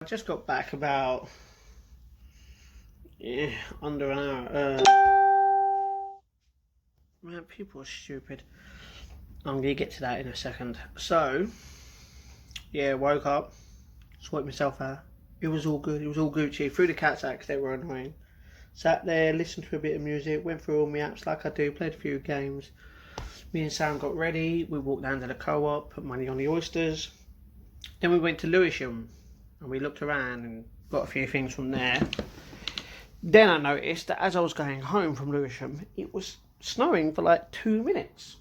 I just got back about under an hour. Man, people are stupid. I'm gonna get to that in a second. So, yeah, woke up, sorted myself out. It was all good. It was all Gucci. Threw the cats out because they were annoying. Sat there, listened to a bit of music, went through all my apps like I do, played a few games. Me and Sam got ready. We walked down to the co-op, put money on the oysters. Then we went to Lewisham and we looked around and got a few things from there. Then I noticed that as I was going home from Lewisham, it was snowing for like 2 minutes,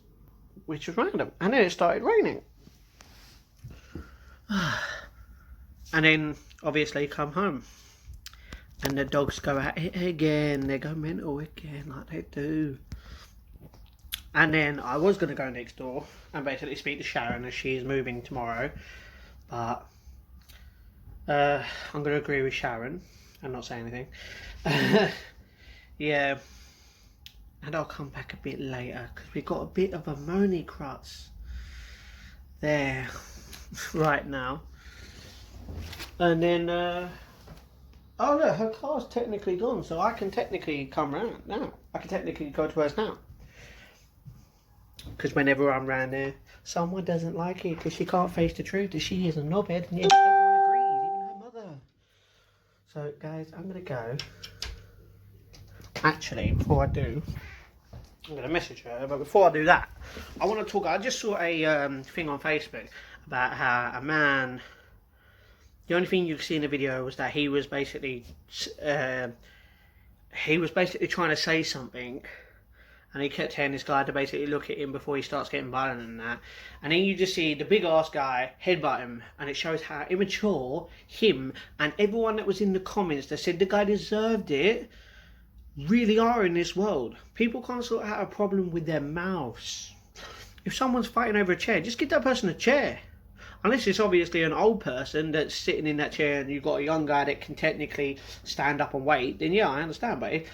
which was random. And then it started raining. And then, obviously, come home. And the dogs go at it again. They go mental again, like they do. And then I was going to go next door and basically speak to Sharon as she is moving tomorrow. But I'm going to agree with Sharon and not say anything. Yeah. And I'll come back a bit later because we got a bit of a moany crutz there right now. And then, oh look, her car's technically gone, so I can technically come round now. I can technically go to hers now. Because whenever I'm round there, someone doesn't like it because she can't face the truth that she is a knobhead, and yet everyone agrees, even her mother. So, guys, I'm going to go. Actually, before I do, I'm going to message her, but before I do that, I want to talk. I just saw a thing on Facebook about how a man. The only thing you could see in the video was that he was basically trying to say something, and he kept telling this guy to basically look at him before he starts getting violent and that. And then you just see the big ass guy headbutt him, and it shows how immature him and everyone that was in the comments that said the guy deserved it really are in this world. People can't sort out a problem with their mouths. If someone's fighting over a chair, just give that person a chair. Unless it's obviously an old person that's sitting in that chair and you've got a young guy that can technically stand up and wait, then yeah, I understand. But if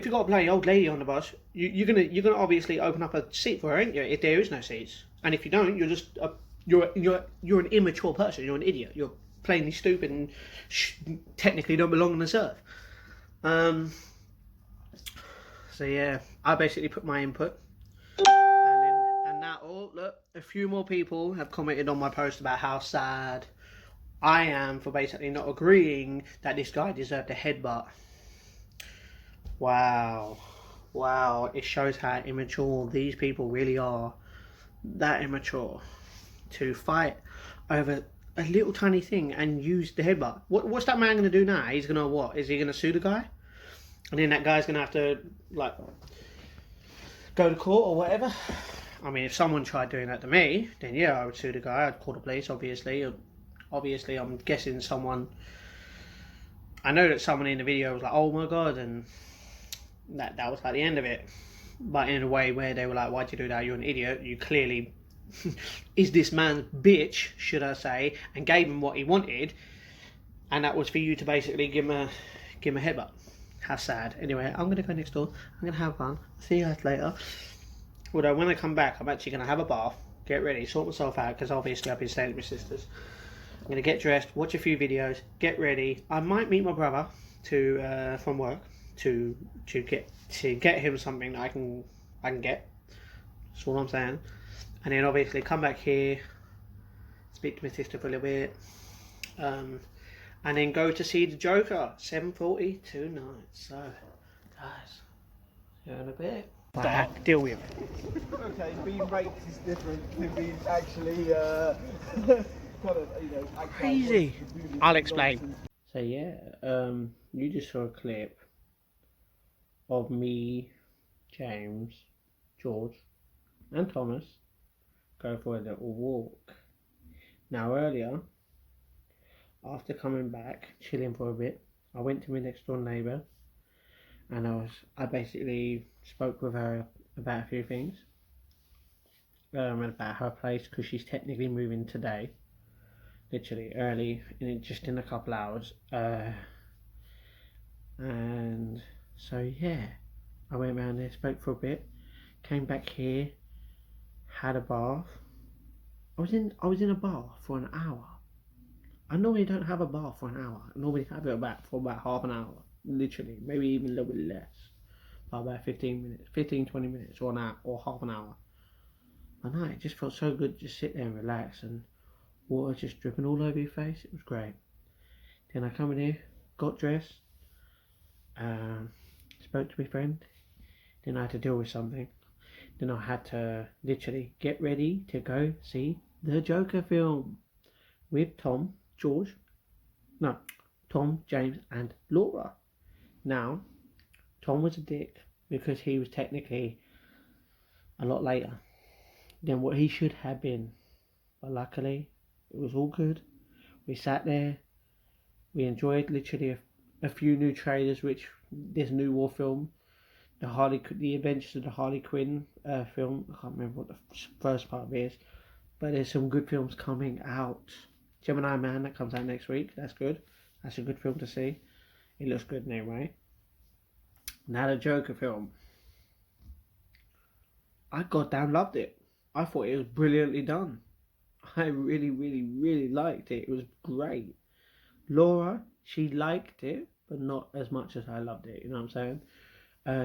you've got a bloody old lady on the bus, you're gonna obviously open up a seat for her, ain't you? If there is no seats, and if you don't, you're just you're an immature person. You're an idiot. You're plainly stupid and technically don't belong on this earth. So yeah, I basically put my input, and now look, a few more people have commented on my post about how sad I am for basically not agreeing that this guy deserved a headbutt. Wow, it shows how immature these people really are. That immature to fight over a little tiny thing and use the headbutt. What's that man going to do now? He's going to what? Is he going to sue the guy? And then that guy's going to have to, like, go to court or whatever. I mean, if someone tried doing that to me, then yeah, I would sue the guy. I'd call the police, obviously. Obviously, I'm guessing someone... I know that someone in the video was like, oh my god, and that was like the end of it. But in a way where they were like, why'd you do that? You're an idiot. You clearly is this man's bitch, should I say, and gave him what he wanted. And that was for you to basically give him a headbutt. How sad. Anyway, I'm going to go next door. I'm going to have fun. See you guys later. Although when I come back, I'm actually going to have a bath, get ready, sort myself out, because obviously I've been staying with my sisters. I'm going to get dressed, watch a few videos, get ready. I might meet my brother from work to get him something that I can get. That's all I'm saying. And then obviously come back here, speak to my sister for a little bit, and then go to see the Joker, 7:40 tonight. So, guys, see you in a bit. I have to deal with. Okay, being raped is different to being actually kind of, you know, Crazy. I'll explain. So yeah, you just saw a clip of me, James, George, and Thomas go for a little walk. Now earlier, after coming back, chilling for a bit, I went to my next door neighbour, and I basically spoke with her about a few things, and about her place, because she's technically moving today, literally early, just in a couple hours, and so yeah, I went around there, spoke for a bit, came back here, had a bath. I was in a bath for an hour. I normally don't have a bath for an hour. I normally have it for about half an hour, literally, maybe even a little bit less, by about 15 minutes, 15, 20 minutes, or an hour, or half an hour. I know, it just felt so good to just sit there and relax, and water just dripping all over your face. It was great. Then I come in here, got dressed, um, spoke to my friend. Then I had to deal with something. Then I had to literally get ready to go see the Joker film with Tom, James, and Laura. Now, Tom was a dick because he was technically a lot later than what he should have been. But luckily, it was all good. We sat there. We enjoyed literally a few new trailers, which this new war film, the Adventures of the Harley Quinn film. I can't remember what the first part is, but there's some good films coming out. Gemini Man, that comes out next week. That's good. That's a good film to see. It looks good anyway. Now the Joker film. I goddamn loved it. I thought it was brilliantly done. I really, really, really liked it. It was great. Laura, she liked it, but not as much as I loved it. You know what I'm saying?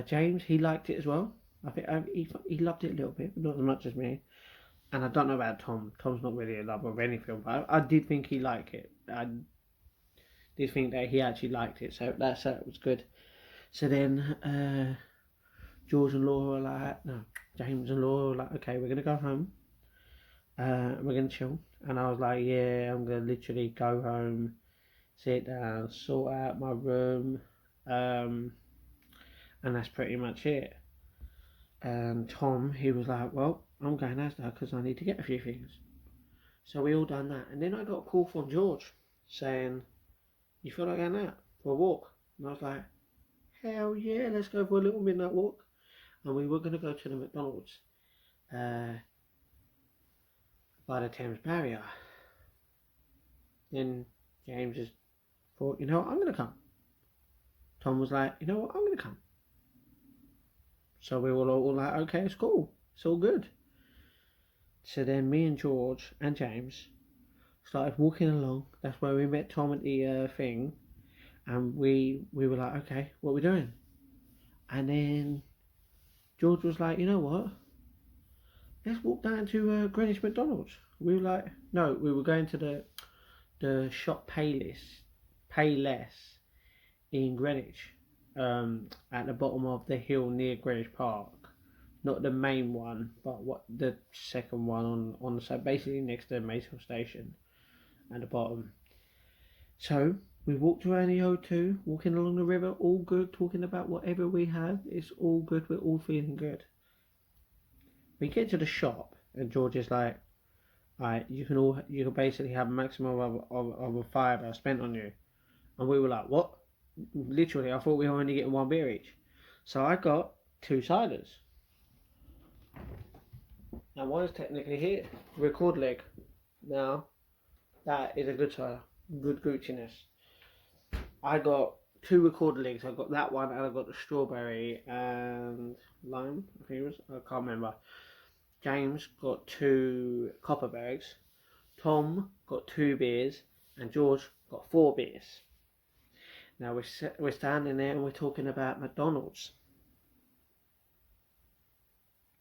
James, he liked it as well. I think he loved it a little bit, but not as much as me. And I don't know about Tom. Tom's not really a lover of any film, but I did think he liked it. I did think that he actually liked it, so that was good. So then George and Laura were like, no, James and Laura were like, okay, we're gonna go home. We're gonna chill. And I was like, yeah, I'm gonna literally go home, sit down, sort out my room, and that's pretty much it. And Tom, he was like, well, I'm going Asda because I need to get a few things. So we all done that. And then I got a call from George saying, you feel like going out for a walk? And I was like, hell yeah, let's go for a little midnight walk. And we were going to go to the McDonald's by the Thames Barrier. Then James just thought, you know what, I'm going to come. Tom was like, you know what, I'm going to come. So we were all like, okay, it's cool. It's all good. So then me and George and James started walking along. That's where we met Tom at the thing. And we were like, okay, what are we doing? And then George was like, you know what? Let's walk down to Greenwich McDonald's. We were like, no, we were going to the shop Payless in Greenwich. At the bottom of the hill near Greenwich Park. Not the main one, but the second one on the side, basically next to the Mayshill station at the bottom. So we walked around the O2, walking along the river, all good, talking about whatever we have. It's all good, we're all feeling good. We get to the shop and George is like, alright, you can basically have a maximum of a £5 spent on you. And we were like, what? Literally, I thought we were only getting one beer each. So I got 2 ciders. Now one's technically here, record leg. Now, that is a good cider, good Gucci-ness. I got 2 record legs. I got that one and I got the strawberry and lime, I think it was. I can't remember. James got 2 Copperbergs. Tom got 2 beers and George got 4 beers. Now we're standing there and we're talking about McDonald's.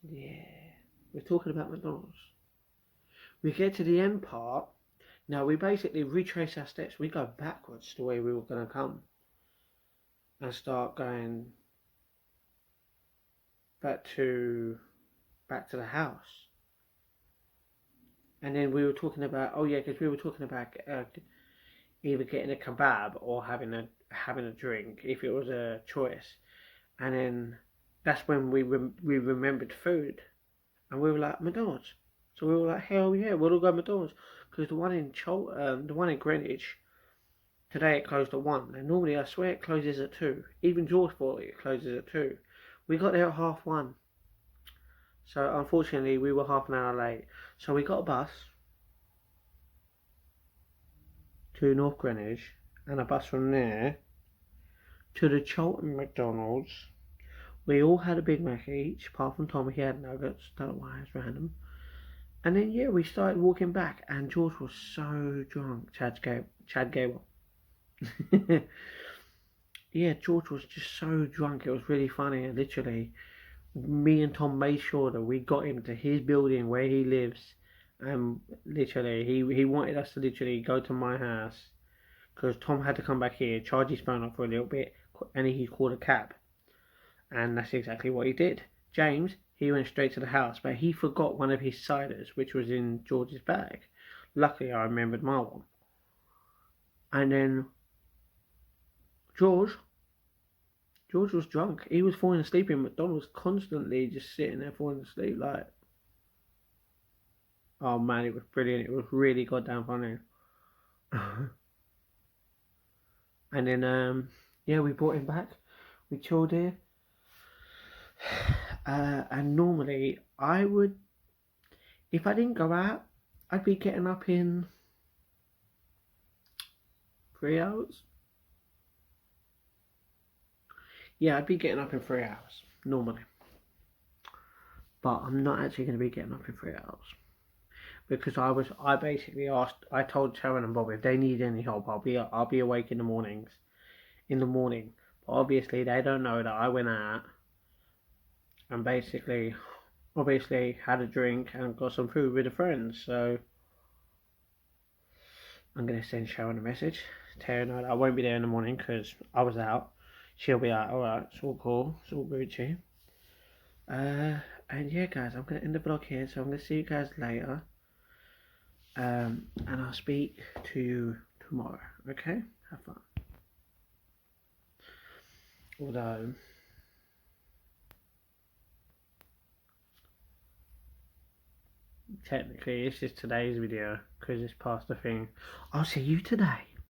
Yeah, we're talking about McDonald's. We get to the end part. Now we basically retrace our steps. We go backwards the way we were going to come. And start going back to the house. And then we were talking about, oh yeah, because we were talking about either getting a kebab or having a drink if it was a choice. And then that's when we remembered food, and we were like, McDonald's. So we were like, hell yeah, we'll all go McDonald's, because the one in Greenwich today it closed at 1, and normally I swear it closes at 2. Even George thought it closes at 2. We got there at 1:30. So unfortunately we were half an hour late. So we got a bus to North Greenwich and a bus from there to the Cholton McDonald's. We all had a Big Mac each, apart from Tom, he had nuggets. Don't know why, it's random. And then yeah, we started walking back, and George was so drunk. Chad Gable. Yeah, George was just so drunk. It was really funny. And literally, me and Tom made sure that we got him to his building where he lives. And literally, he wanted us to literally go to my house because Tom had to come back here, charge his phone up for a little bit, and he called a cab. And that's exactly what he did. James, he went straight to the house, but he forgot one of his ciders, which was in George's bag. Luckily, I remembered my one. And then George, George was drunk. He was falling asleep in McDonald's, constantly just sitting there falling asleep. Like, oh man, it was brilliant. It was really goddamn funny. And then, yeah, we brought him back. We chilled here. And normally, I would, if I didn't go out, I'd be getting up in 3 hours. Yeah, I'd be getting up in 3 hours normally, but I'm not actually going to be getting up in 3 hours because I basically asked. I told Sharon and Bob if they need any help, I'll be awake in the mornings. In the morning, but obviously they don't know that I went out and basically, obviously had a drink and got some food with a friend. So I'm gonna send Sharon a message, tell her that I won't be there in the morning because I was out. She'll be out. All right, it's all cool. It's all Gucci. And yeah, guys, I'm gonna end the vlog here. So I'm gonna see you guys later. And I'll speak to you tomorrow. Okay, have fun. Although, technically, it's just today's video because it's past the thing. I'll see you today.